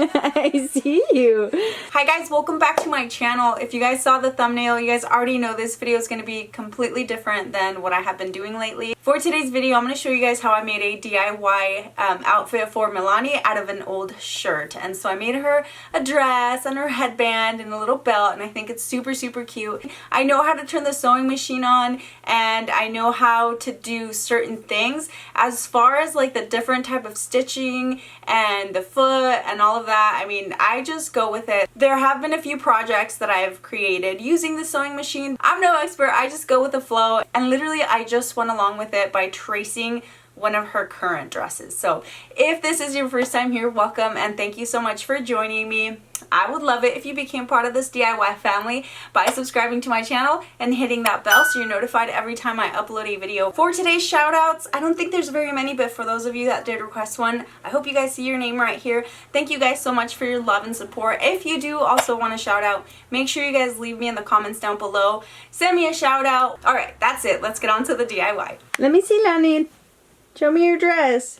I see you. Hi guys, welcome back to my channel. If you guys saw the thumbnail, you guys already know this video is going to be completely different than what I have been doing lately. For today's video, I'm going to show you guys how I made a DIY outfit for Milani out of an old shirt. And so I made her a dress and her headband and a little belt, and I think it's super cute. I know how to turn the sewing machine on, and I know how to do certain things. As far as like the different type of stitching and the foot and all of that, I mean, I just go with it. There have been a few projects that I've created using the sewing machine. I'm no expert, I just go with the flow, and literally I just went along with it by tracing one of her current dresses. So if this is your first time here, welcome, and thank you so much for joining me. I would love it if you became part of this DIY family by subscribing to my channel and hitting that bell so you're notified every time I upload a video. For today's shout outs, I don't think there's very many, but for those of you that did request one, I hope you guys see your name right here. Thank you guys so much for your love and support. If you do also want a shout out, make sure you guys leave me in the comments down below. Send me a shout out. Alright, that's it. Let's get on to the DIY. Let me see, Lani. Show me your dress.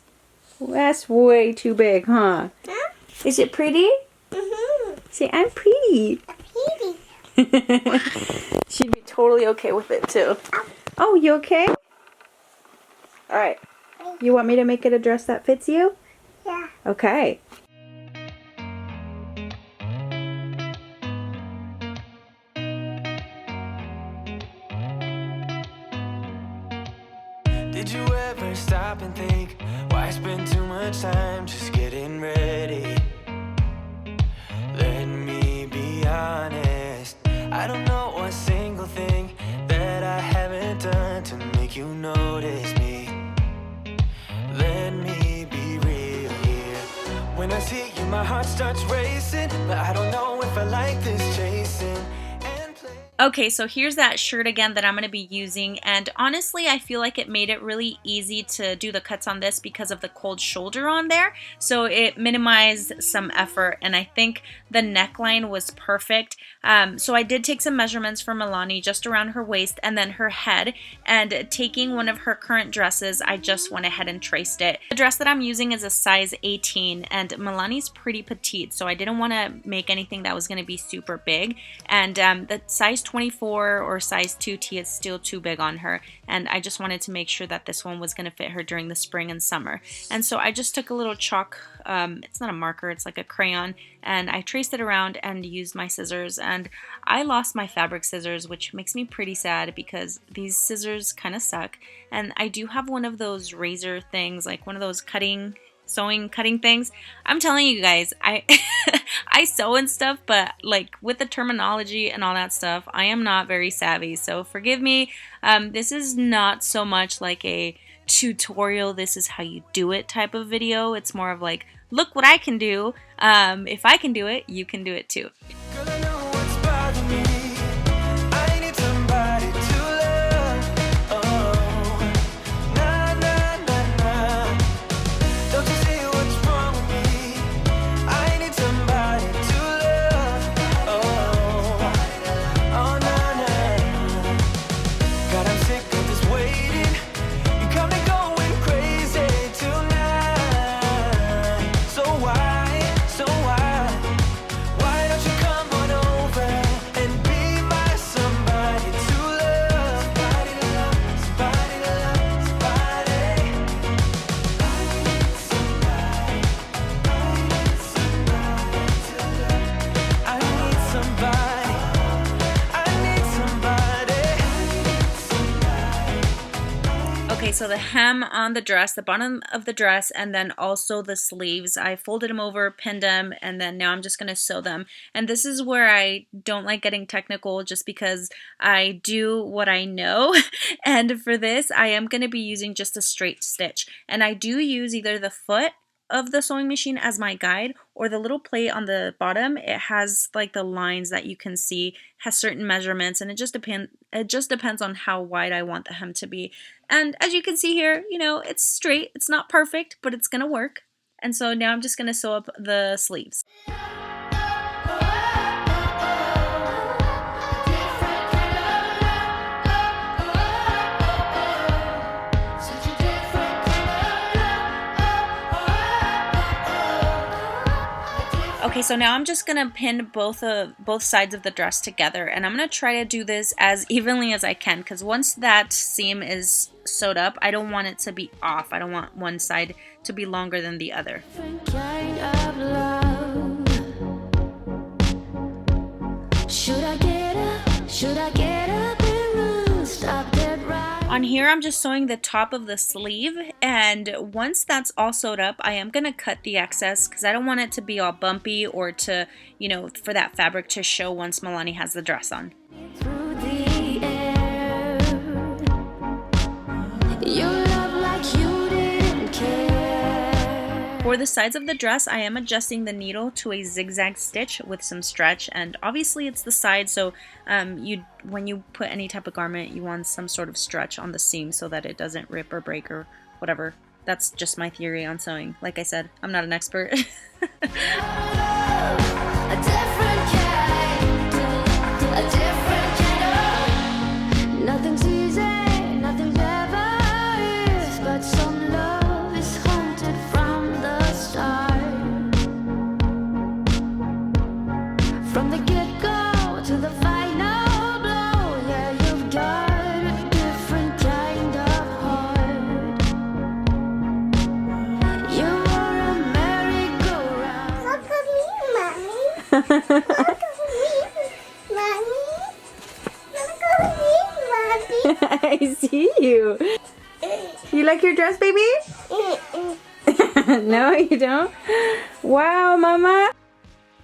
That's way too big, huh? Huh? Is it pretty? Mm-hmm. Say, I'm pretty. I'm pretty. She'd be totally okay with it, too. Oh, you okay? Alright. You want me to make it a dress that fits you? Yeah. Okay. Did you ever stop and think, why spend too much time just getting ready? Let me be honest, I don't know a single thing that I haven't done to make you notice me. Let me be real here. When I see you, my heart starts racing, but I don't know if I like this chasing. Okay, so here's that shirt again that I'm going to be using, and honestly I feel like it made it really easy to do the cuts on this because of the cold shoulder on there, so it minimized some effort, and I think the neckline was perfect. So I did take some measurements for Milani just around her waist and then her head, and taking one of her current dresses, I just went ahead and traced it. The dress that I'm using is a size 18, and Milani's pretty petite, so I didn't want to make anything that was going to be super big, and the size 24 or size 2T is still too big on her, and I just wanted to make sure that this one was going to fit her during the spring and summer. And so I just took a little chalk, it's not a marker, it's like a crayon, and I traced it around and used my scissors, and I lost my fabric scissors, which makes me pretty sad because these scissors kind of suck, and I do have one of those razor things, like one of those sewing cutting things. I'm telling you guys, I I sew and stuff, but like with the terminology and all that stuff, I am not very savvy, so forgive me. This is not so much like a tutorial, this is how you do it type of video. It's more of like, look what I can do. If I can do it, you can do it too. Okay, so the hem on the dress, the bottom of the dress, and then also the sleeves, I folded them over, pinned them, and then now I'm just going to sew them. And this is where I don't like getting technical just because I do what I know. And for this, I am going to be using just a straight stitch. And I do use either the foot of the sewing machine as my guide, or the little plate on the bottom. It has like the lines that you can see, has certain measurements, and it just depends on how wide I want the hem to be. And as you can see here, you know, it's straight, it's not perfect, but it's gonna work. And so now I'm just gonna sew up the sleeves. Such a Okay, so now I'm just gonna pin both sides of the dress together, and I'm gonna try to do this as evenly as I can, because once that seam is sewed up, I don't want it to be off. I don't want one side to be longer than the other. Should I get up? Should I get up and run? Stop dead right. On here, I'm just sewing the top of the sleeve, and once that's all sewed up, I am gonna cut the excess because I don't want it to be all bumpy or to, you know, for that fabric to show once Milani has the dress on. Through the air, you love like you didn't care. For the sides of the dress, I am adjusting the needle to a zigzag stitch with some stretch, and obviously it's the side, so when you put any type of garment, you want some sort of stretch on the seam so that it doesn't rip or break or whatever. That's just my theory on sewing. Like I said, I'm not an expert. Nothing's easy, nothing ever is, but some love is haunted from the start. From the get-go to the final blow, yeah, you've got a different kind of heart. You are a merry-go-round. Look at me, Mommy. Look at me, Mommy. Look at me, Mommy. I see you. You like your dress, baby? No, you don't? Wow, Mama.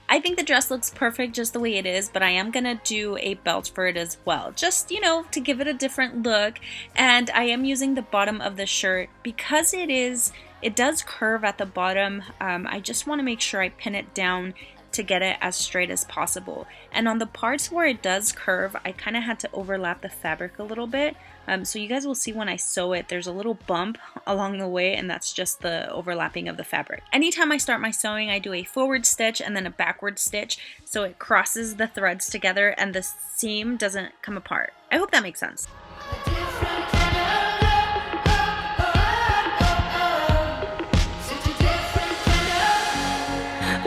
I think the dress looks perfect just the way it is, but I am gonna do a belt for it as well, just, you know, to give it a different look. And I am using the bottom of the shirt because it does curve at the bottom. I just want to make sure I pin it down to get it as straight as possible. And on the parts where it does curve, I kind of had to overlap the fabric a little bit. So you guys will see when I sew it, there's a little bump along the way, and that's just the overlapping of the fabric. Anytime I start my sewing, I do a forward stitch and then a backward stitch, so it crosses the threads together and the seam doesn't come apart. I hope that makes sense.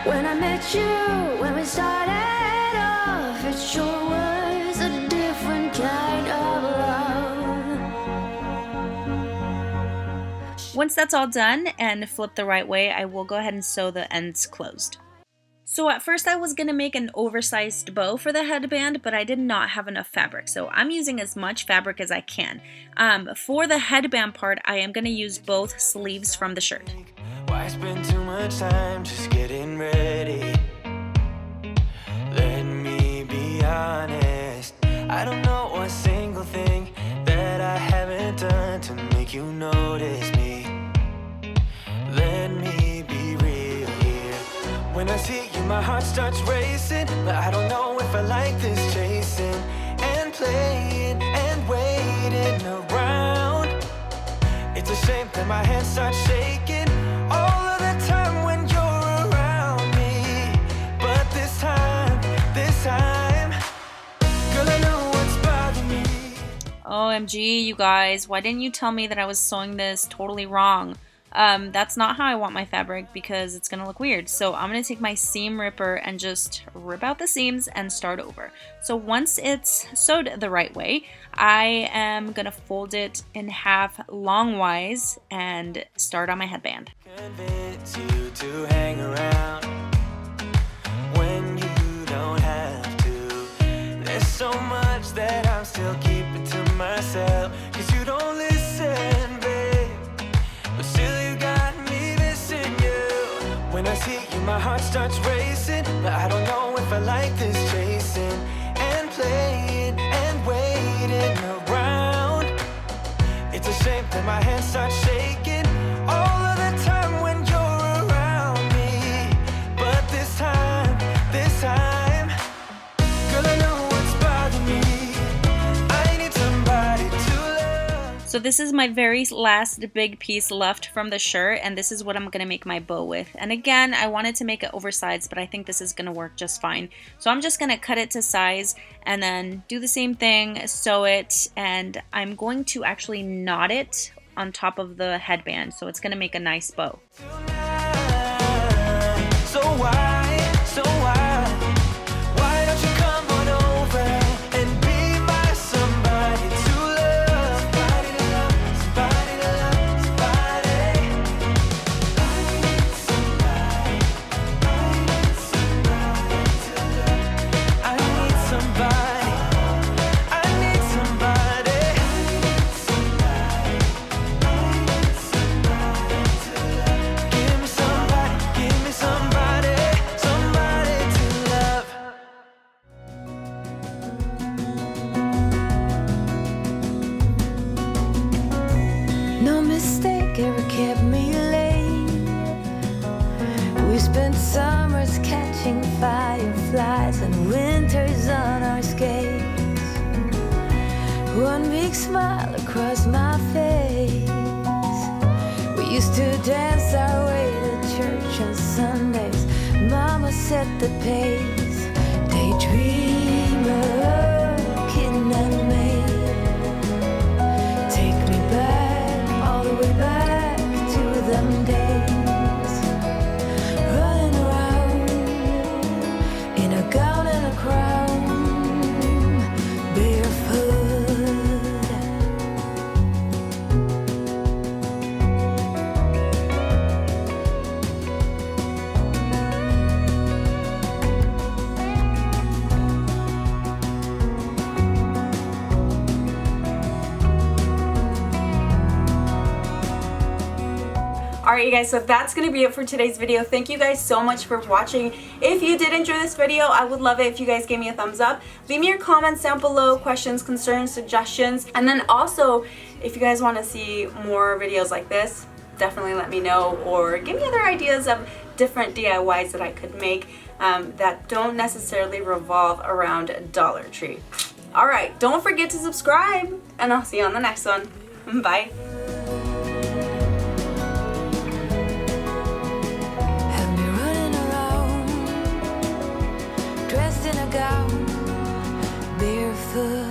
When I met you, when we started off, it sure was a different kind of love. Once that's all done and flipped the right way, I will go ahead and sew the ends closed. So at first I was going to make an oversized bow for the headband, but I did not have enough fabric, so I'm using as much fabric as I can. For the headband part, I am going to use both sleeves from the shirt. Why spend too much time just getting ready? Let me be honest, I don't know a single thing that I haven't done to make you notice me. Let me be real here. When I see you, my heart starts racing, but I don't know if I like this chasing and playing and waiting around. It's a shame that my hands start shaking all of the time when you're around me. But this time, girl, I know what's bothering me. OMG, you guys, why didn't you tell me that I was sewing this totally wrong? That's not how I want my fabric because it's gonna look weird. So I'm gonna take my seam ripper and just rip out the seams and start over. So once it's sewed the right way, I am gonna fold it in half longwise and start on my headband. Convince you to hang around when you don't have to. There's so much that I'm still keeping to myself, 'cause you don't listen, babe. But still you got me missing you. When I see you, my heart starts racing, but I don't know if I like this chasing and playing and waiting around. It's a shame that my hands start shaking all of the time when you're around me. But this time, girl, I know what's bothering me. I need somebody to love. So this is my very last big piece left from the shirt, and this is what I'm gonna make my bow with. And again, I wanted to make it oversized, but I think this is gonna work just fine. So I'm just gonna cut it to size and then do the same thing, sew it, and I'm going to actually knot it on top of the headband, so it's gonna make a nice bow. So mistake ever kept me late. We spent summers catching fireflies and winters on our skates. One big smile across my face. We used to dance our way to church on Sundays. Mama set the pace. Daydreamer, kitten and maid. Take me back, all the way back to them days. Running around in a gown and a crown, barefoot. Alright you guys, so that's going to be it for today's video. Thank you guys so much for watching. If you did enjoy this video, I would love it if you guys gave me a thumbs up. Leave me your comments down below, questions, concerns, suggestions. And then also, if you guys want to see more videos like this, definitely let me know, or give me other ideas of different DIYs that I could make that don't necessarily revolve around Dollar Tree. Alright, don't forget to subscribe, and I'll see you on the next one. Bye. Dressed in a gown, barefoot.